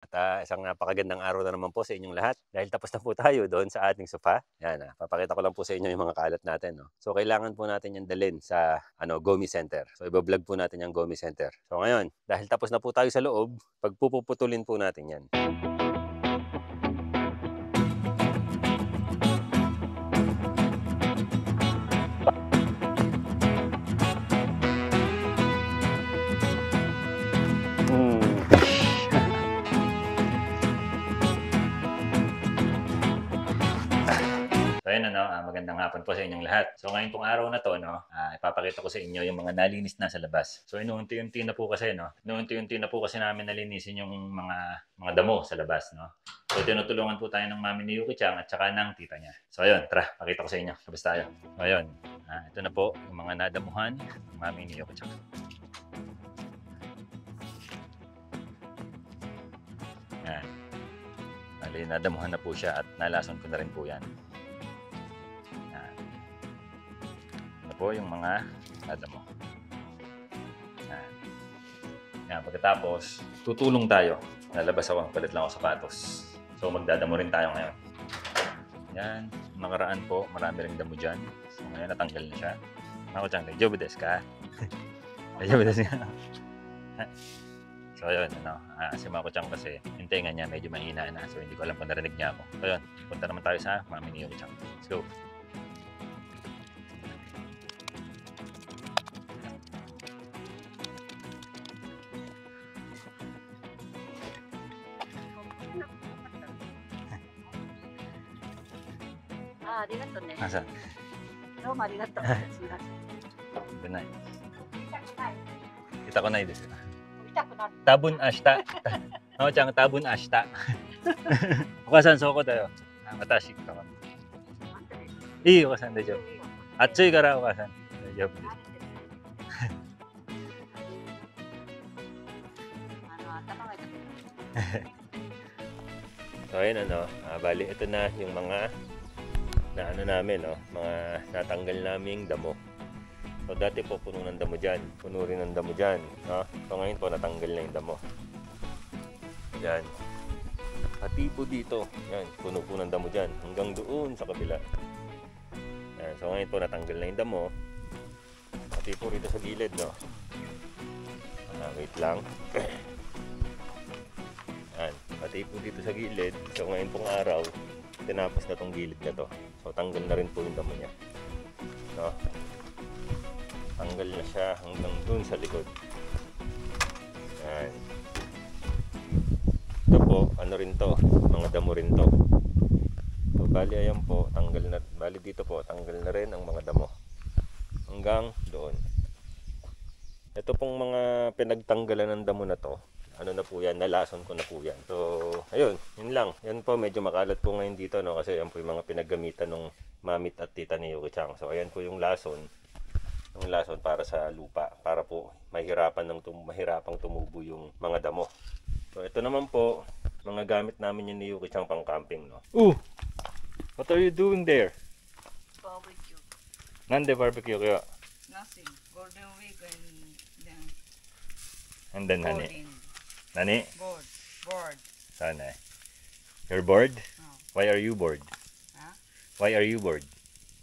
At isang napakagandang araw na naman po sa inyong lahat. Dahil tapos na po tayo doon sa ating sofa. Yan, papakita ko lang po sa inyo yung mga kalat natin. No? So, kailangan po natin yung dalhin sa Gomi Center. So, iba-vlog po natin yung Gomi Center. So, ngayon, dahil tapos na po tayo sa loob, pagpuputulin po natin yan. So ayun magandang hapon po sa inyong lahat. So ngayon pong araw na to, ipapakita ko sa inyo yung mga nalinis na sa labas. So inuunti-unti na po kasi, inuunti-unti na po kasi namin nalinisin yung mga damo sa labas, So tinutulungan po tayo ng mami ni Yuki-chan at saka ng tita niya. So ayun, tara, pakita ko sa inyo. Labas tayo. So ayun, ito na po yung mga nadamuhan ng mami ni Yuki-chan. Yan. Bali, nadamuhan na po siya at nalason ko na rin po yan. Po yung mga nadamo. Yan, pagkatapos, tutulong tayo. Lalabas ako, palit lang ako sapatos. So, magdadamo rin tayo ngayon. Yan, nakaraan po, marami rin damo dyan. So, ngayon natanggal na siya. Ako-chan, daijoubu desu ka? Daijoubu desu ka? So, yun, si Mako-chan kasi, yung tenga niya medyo mahina na. So, hindi ko alam kung narinig niya ako. So, yun, punta naman tayo sa mami ni Yuki-chan. Let's go. Arigato ne. Asan? Domo arigato. Good night. Kita ko na desu. 見たくなる。多分明日。なおちゃん、多分明日。お母さん、そうこだよ。私、かわいい、お母さん、大丈夫。暑いから、お母さん、大丈夫です。頭が痛くなる。So, ayun bali, ito na yung mga namin, mga natanggal naming damo. So, dati po puno ng damo dyan. Puno rin ng damo dyan. So, ngayon po natanggal na yung damo. Yan. Pati po dito. Yan. Puno po ng damo dyan. Hanggang doon sa kabila. Yan. So, ngayon po natanggal na yung damo. Pati po rito sa gilid, wait lang. Yan. Pati po dito sa gilid. So, ngayon pong araw, tinapos na tong gilid na to. So, tanggal na rin po yung damo niya. Tanggal na siya hanggang dun sa likod. Yan. Ito po, rin to, mga damo rin to. So, bali ayan po, tanggal na, bali dito po, tanggal na rin ang mga damo. Hanggang doon. Ito pong mga pinagtanggalan ng damo na to, na po yan, nalason ko na po yan. So, ayun, yun lang. Yan po, medyo makalat po ngayon dito, kasi yan po yung mga pinaggamitan ng mamit at tita ni Yuki-chan. So, ayan po yung lason. Yung lason para sa lupa, para po mahirapang tumubo yung mga damo. So, ito naman po, mga gamit namin yun ni Yuki-chan pang camping, Ooh! What are you doing there? Barbecue. Nande barbecue kaya? Nothing. Golden week And then, golden. Nani? Bored. Bored. Sana. You're bored? Oh. Why are you bored? Huh? Why are you bored?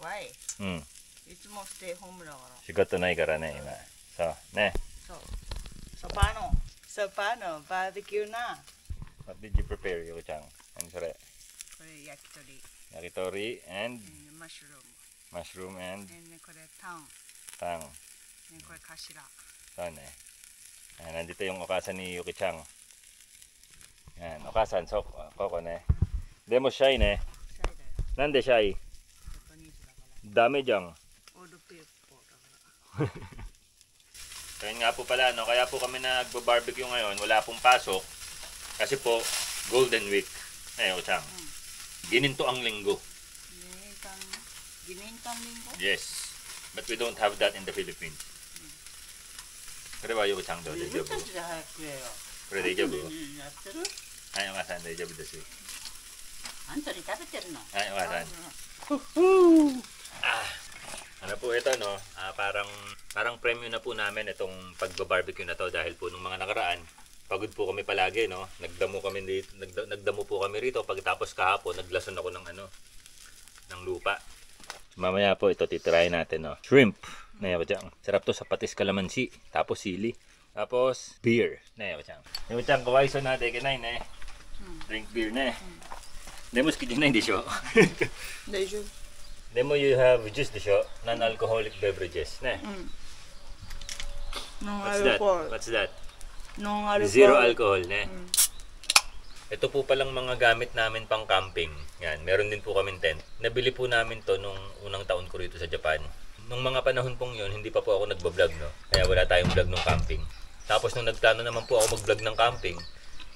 Why? うん。いつもステイホームだから。仕事ないからね、今。そう、ね。そう。ソパのバーベキューな。What did you prepare, Yuki-chan? Ano sore? これ焼き鳥。Yakitori and マッシュルーム。 mushroom and ね、これタン。tang. ね、これカシラ。 So, nandito yung okasan ni Yuki-chan. Yan, okasan. So, koko ne. Demo shy ne. シャイだよ。なんで shy? ジャパニーズだから。ダメじゃん。オールペーパーだから。So, yun nga po pala, kaya po kami nagbo-barbecue ngayon, wala pong pasok. Kasi po, Golden Week. Yuki-chan. Gininto ang linggo. Ginintang linggo? Yes. But we don't have that in the Philippines. これはYuki-chanどう大丈夫？自分たちで早く食えよ。これ大丈夫？やってる？はい、お母さん大丈夫です。あんたに食べてるの？はい、お母さん。Ano po ito, parang premyo na po namin itong pagba-barbecue na to dahil po nung mga nakaraan, pagod po kami palagi, no? Nagdamo kami dito, nagdamo po kami rito. Pagkatapos kahapon, naglason ako ng ng lupa. Mamaya po ito titirahin natin, no? Shrimp. Naya ba dyan? Sarap to sa patis kalamansi. Tapos sili. Tapos beer. Naya ba dyan? Naya ba dyan? Kawaiso natin kinain eh. Drink beer na eh. Demo skidin na hindi siya. Demo you have juice di siya. Non-alcoholic beverages. Na. What's that? What's that? Zero alcohol, ne? Ito po palang mga gamit namin pang camping. Yan, meron din po kaming tent. Nabili po namin to nung unang taon ko rito sa Japan. Nung mga panahon pong yun, hindi pa po ako nagbablog, no? Kaya wala tayong vlog ng camping. Tapos nung nagplano naman po ako mag-vlog ng camping,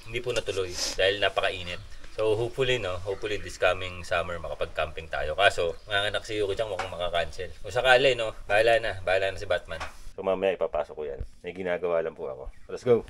hindi po natuloy dahil napakainit. So hopefully, no? Hopefully this coming summer makapag-camping tayo. Kaso, manganak si Yuki-chan mukhang makakancel. Kung sakali, no? Bahala na si Batman. So mamaya ipapasok ko yan. May ginagawa lang po ako. Let's go!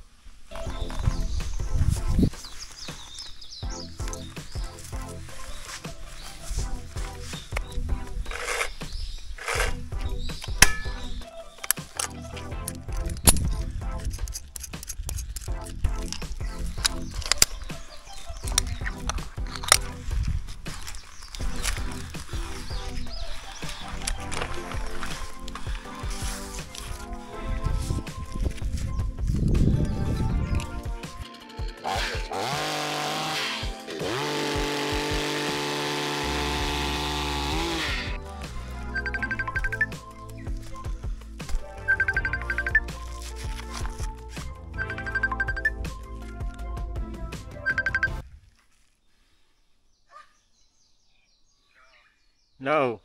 No.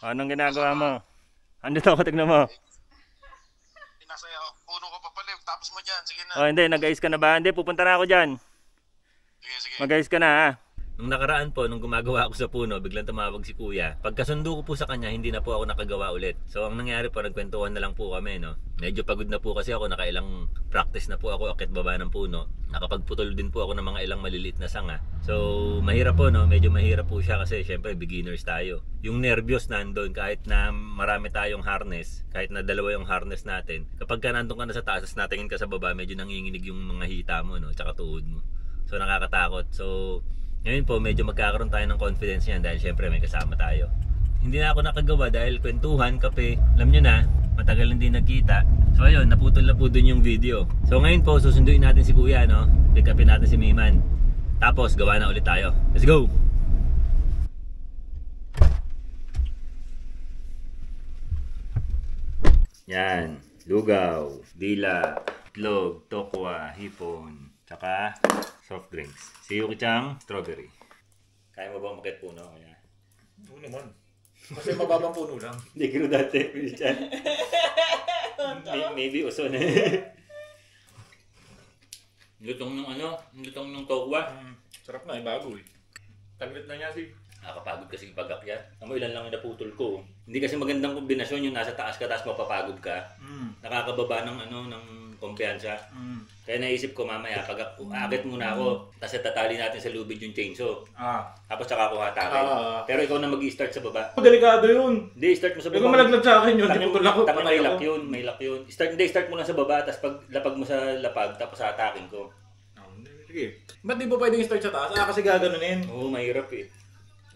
Anong ginagawa mo? Andito ako, tignan mo. Pinasaya, puno ka pa pala. Tapos mo dyan, sige na. Oh, hindi, nag-ayos ka na ba? Hindi, pupunta na ako dyan. Sige. Mag-ayos ka na ha. Nung nakaraan po, nung gumagawa ako sa puno, biglang tumawag si kuya. Pagkasundo ko po sa kanya, hindi na po ako nakagawa ulit. So ang nangyari po, nagkwentuhan na lang po kami, no? Medyo pagod na po kasi ako, nakailang practice na po ako akit baba ng puno. Nakapagputol din po ako ng mga ilang maliliit na sanga. So mahirap po, no? Medyo mahirap po siya kasi syempre beginners tayo. Yung nervyos nandun, kahit na marami tayong harness, kahit na dalawa yung harness natin, kapag ka nandun ka na sa taas, natingin ka sa baba, medyo nanginginig yung mga hita mo, no? Tsaka tuhod mo. So nakakatakot. So ngayon po, medyo magkakaroon tayo ng confidence niyan dahil syempre may kasama tayo. Hindi na ako nakagawa dahil kwentuhan, kape, alam nyo na, matagal hindi nagkita. So ayun, naputol na po dun yung video. So ngayon po, susunduin natin si kuya, no? Pick upin natin si Miman. Tapos, gawa na ulit tayo. Let's go! Yan, lugaw, dila, itlog, tokwa, hipon, tsaka soft drinks. Si Yuki-chan, strawberry. Kaya mo ba umakit puno? Kaya? Oo naman. Kasi mababang puno lang. Hindi ko dati, Yuki-chan. Maybe uso na. Lutong ng tokwa. Sarap na, bago eh. Taglit na niya si. Nakakapagod kasi yung pag-akyat. Amo ilan lang yung naputol ko. Hindi kasi magandang kombinasyon yung nasa taas ka tapos mapapagod ka. Nakakababa ng ng kumpiyansa. Kaya naisip ko mamaya pag aakit muna ako, tapos tatali natin sa lubid yung chainsaw. Tapos saka ako hatakin. Pero ikaw na mag-i-start sa baba. Delikado yun. Hindi, start mo sa baba. Ikaw malaglag sa akin yun. Putol ako. May lock yun, may lock yun. Start mo lang sa baba, tapos pag lapag mo sa lapag, tapos hatakin ko. Sige. Ba't di ba pwedeng start sa taas? Kasi gaganunin. Oo, mahirap eh.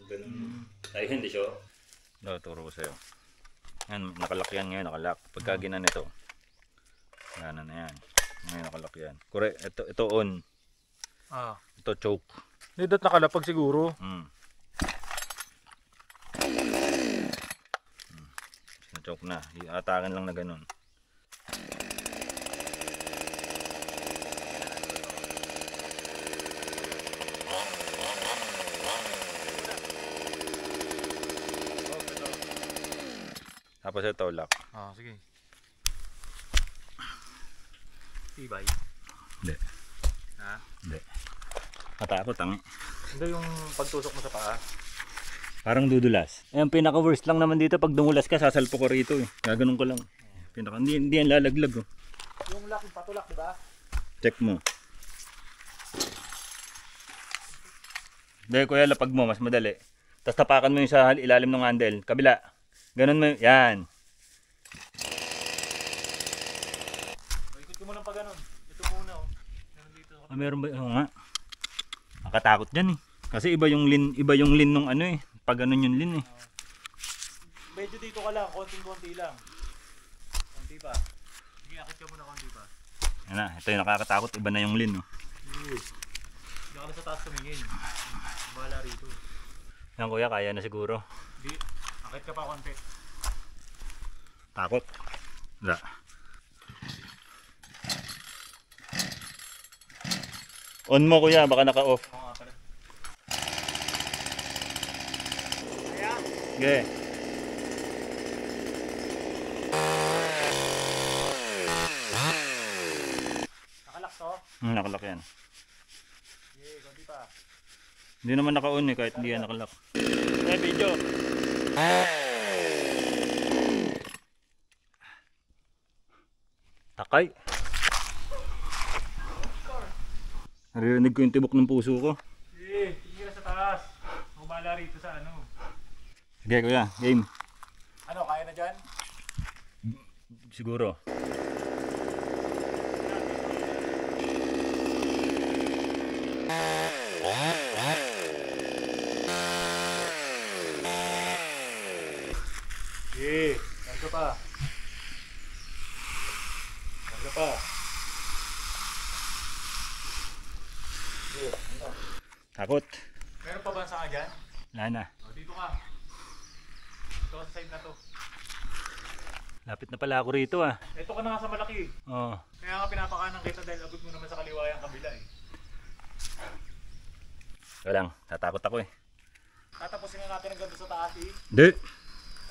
Ganun. Tayo hindi siya. No, turo ko sa'yo. Yan, nakalak yan ngayon, nakalak. Pagka ginan ito, yan na yan. Ngayon nakalak yan. Correct, ito on. Ito choke. Hindi dapat nakalapag siguro. Choke na. Atakan lang na ganun. Tapos ito lock. Sige. Tibay. Hindi. Hindi. Matakot ang. Hindi yung pagtusok mo sa paa. Parang dudulas. Ang pinaka worst lang naman dito pag dumulas ka, sasalpo ko rito eh. Gaganon ko lang. Hindi yan lalaglag oh. Yung lock, yung patulak, di ba? Check mo. Dahil kuya, lapag mo, mas madali. Tapos tapakan mo yung sa ilalim ng handle. Kabila. Ganon mo, yan. Ikot ko mo lang pa ganon. Ah, meron ba? Oo nga. Nakatakot dyan eh. Kasi iba yung lin nung ano eh. Pag ganun yung lin eh. Medyo dito ka lang, konting-konti lang. Konti pa. Sige, akit ka muna konti pa. Yan na, ito yung nakakatakot. Iba na yung lin. Oh. Hindi ka na sa taas tumingin. Bahala rito. Yan kuya, kaya na siguro. Hindi, akit ka pa konti. Takot. Wala. On mo kuya, baka naka-off. Oo nga pala. Okay. Nakalak to? Nakalak yan. Sige, konti pa. Hindi naman naka-on eh, kahit hindi yan nakalak. Eh, video. Takay. Narinig ko yung tibok ng puso ko. Sige, sige ka sa taas. Bahala rito sa ano. Sige kuya, game. Ano, kaya na dyan? Siguro. Sige, karga pa. Karga pa. Sige, ano? Takot. Meron pa ba sa ka dyan? Wala na. O, dito ka. Dito ka sa side na to. Lapit na pala ako rito ah. Ito ka na nga sa malaki. Oo. Kaya nga pinapakanan kita dahil abot mo naman sa kaliwa yung kabila eh. Wala lang, tatakot ako eh. Tatapusin na natin ang ganda sa taas eh. Hindi.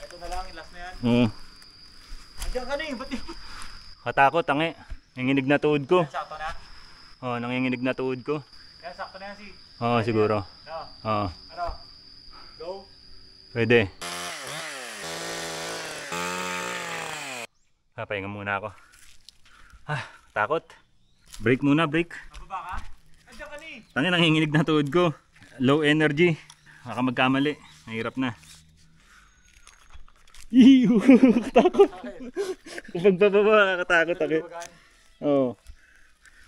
Ito na lang, last na yan. Oo. Andiyan ka na eh, ba't yun? Katakot, tangi. Nanginginig na tuod ko. Yan, sakto na? Oo, nanginginig na tuod ko. Yan, sakto na yan si. Oo, siguro. No, Oo, ano? Go? pwede. Papahinga muna ako. Ah, takot. Break muna, break. Mababa ka? Andiyan ka na eh. Tangi, nanginginig na tuod ko. Low energy. Baka magkamali. Nahirap na. Iiyo, katakot. Kapag bababa, nakatakot ako. Bagaan. Oo.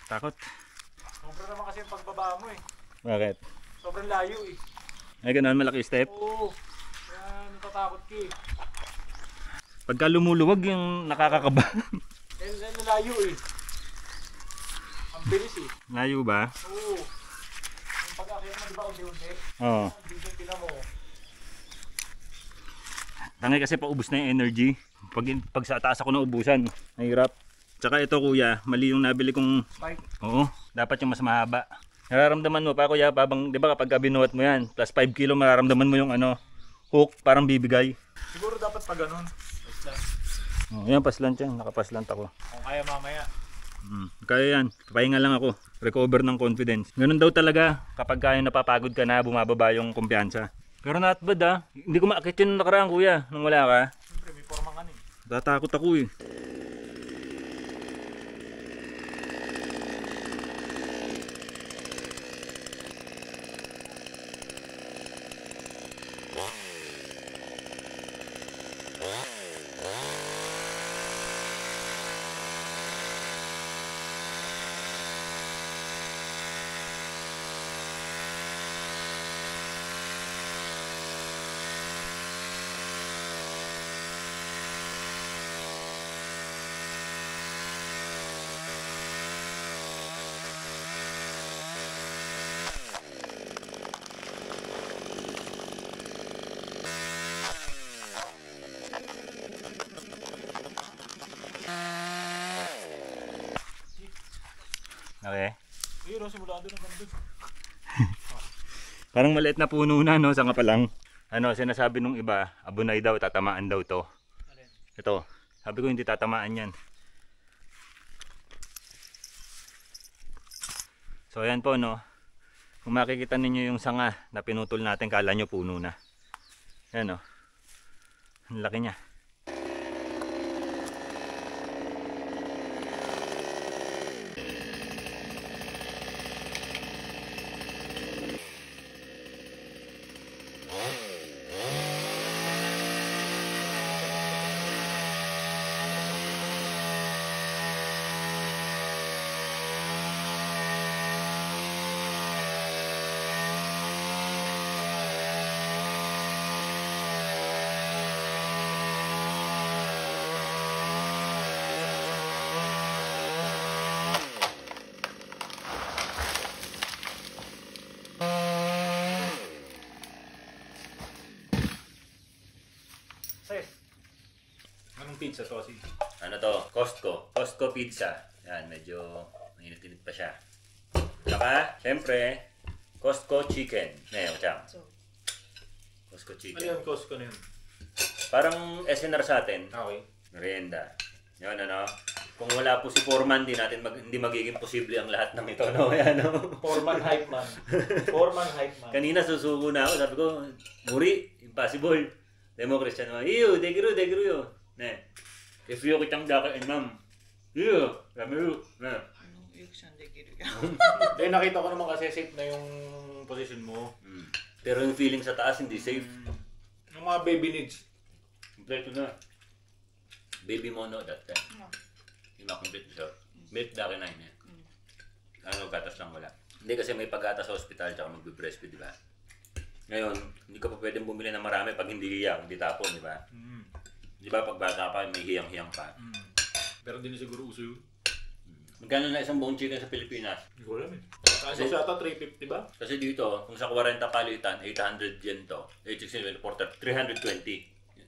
Takot. Sobrang naman kasi yung pagbaba mo eh. Bakit? Sobrang layo eh. Ay, ganun, malaki step. Oo. Kaya natatakot ka eh. Pagka lumuluwag yung nakakakaba. Kaya layo eh. Ang bilis eh. Layo ba? Oo. Yung pag-akit mo diba unti-unti? Oo. Bigyan pila mo. Tangi kasi paubos na yung energy. Pag sa taas ako naubusan, nahirap. Tsaka ito kuya, mali yung nabili kong... Spike. Oo, dapat yung mas mahaba. Nararamdaman mo pa kuya, babang, di ba kapag binuhat mo yan, plus 5 kilo, mararamdaman mo yung ano, hook, parang bibigay. Siguro dapat pa ganun. Wait lang. Oh, yan, paslant yan, nakapaslant ako. Kung kaya mamaya. Kaya yan, papahinga lang ako, recover ng confidence. Ganun daw talaga, kapag kaya napapagod ka na, bumababa yung kumpiyansa. Pero not bad ah, hindi ko maakit yun nung nakaraan kuya, nung wala ka. Siyempre may forma ka eh. Tatakot ako eh. Okay. Ayun o, simula doon ang ganda. Parang maliit na puno na no, sanga pa lang. Ano, sinasabi nung iba, abunay daw, tatamaan daw to. Alin? Ito, sabi ko hindi tatamaan yan. So ayan po no, kung makikita ninyo yung sanga na pinutol natin, kala nyo puno na. Ayan no, ang laki niya. pizza to, si. Ano to? Costco pizza. Yan, medyo mainit-init pa siya. Saka, syempre, Costco chicken. Ngayon, Chang. So, Costco Ano chicken. yun, Costco na yun? Parang SNR sa atin. Okay. Merienda. Yun, ano? Kung wala po si Foreman, hindi magiging posible ang lahat ng ito, no? Yan, no? Foreman hype man. Foreman hype man. Kanina susuko na ako, sabi ko, muri, impossible. Demo Christian naman, iyo, degiru yo. Ne. If you kitang daka and ma'am. Iyo, kami yo. Ne. anong yukshan de kiru. Dahil nakita ko naman kasi safe na yung position mo. Pero yung feeling sa taas, hindi safe. Yung mga baby needs. Kompleto na. Baby mono that time. No. Yung complete siya. Milk daki na yun eh. Ano, gatas lang wala. Hindi kasi may pag-gatas sa hospital tsaka magbe-breastfeed, di ba? Ngayon, hindi ka pa pwedeng bumili ng marami pag hindi hiyang, hindi tapon, di ba? Di ba pag bata pa, may hiyang-hiyang pa. Pero hindi na siguro uso yun. Magkano na isang buong chicken sa Pilipinas? Hindi ko alam eh. Kasi sa ata 350 ba? Kasi dito, kung sa 40 palitan, 800 yen to. 860, 320.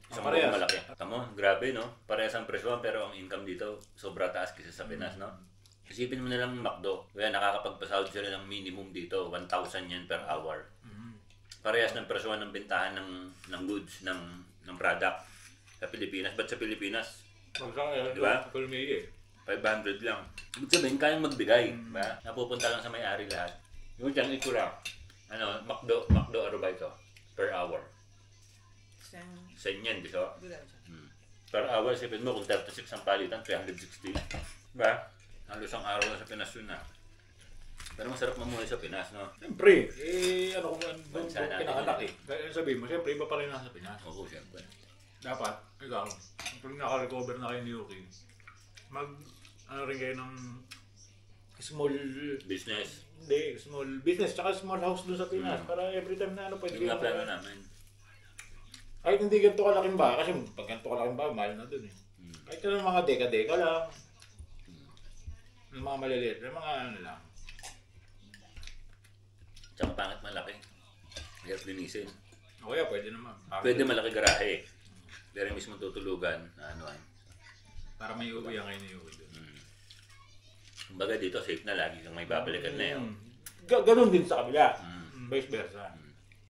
Isang parehas. buong malaki. Tamo, grabe no? Parehas ang presyo pero ang income dito sobra taas kasi sa Pinas, no? Isipin mo na lang McDo. Kaya nakakapagpasahod sila ng minimum dito, 1,000 yen per hour. Parehas ng presyo ng bentahan ng goods, ng product sa Pilipinas. Ba't sa Pilipinas? Magsaka Di ba? Kulmi eh. 500 lang. Ibig sabihin, kayang magbigay. Ba? Napupunta lang sa may-ari lahat. Yung dyan, ito lang. Ano, McDo ano ba ito? Per hour. Sen, Sen yan, di ba? gula siya. Per hour, isipin mo, kung 36 ang palitan, 360. Ba? Halos ang araw na sa Pinas yun na. Pero masarap mamuhay sa Pinas, no? Siyempre, ano kung doon Bansa natin pinanganak yun. eh. Kaya sabihin mo, siyempre iba pa rin nasa Pinas. Oo, siyempre. Dapat, ikaw, pag naka-recover na kayo ni Yuki, ano rin kayo ng small business tsaka small house doon sa Pinas para every time na ano pwede Yung nga plano kayo namin. kahit hindi ganito kalaking bahay kasi pag ganito kalaking bahay mahal na doon eh kahit ng mga deka-deka lang ng mga maliliit ng mga ano lang Tsaka pangit malaki. Hirap linisin. o kaya pwede naman Pwede malaki garahe. Pero mismo tutulugan, ano ay. para may uwi ang kayo ni Yuki doon Kumbaga dito safe na lagi kang may babalikan na yun. Ganun din sa kabila vice versa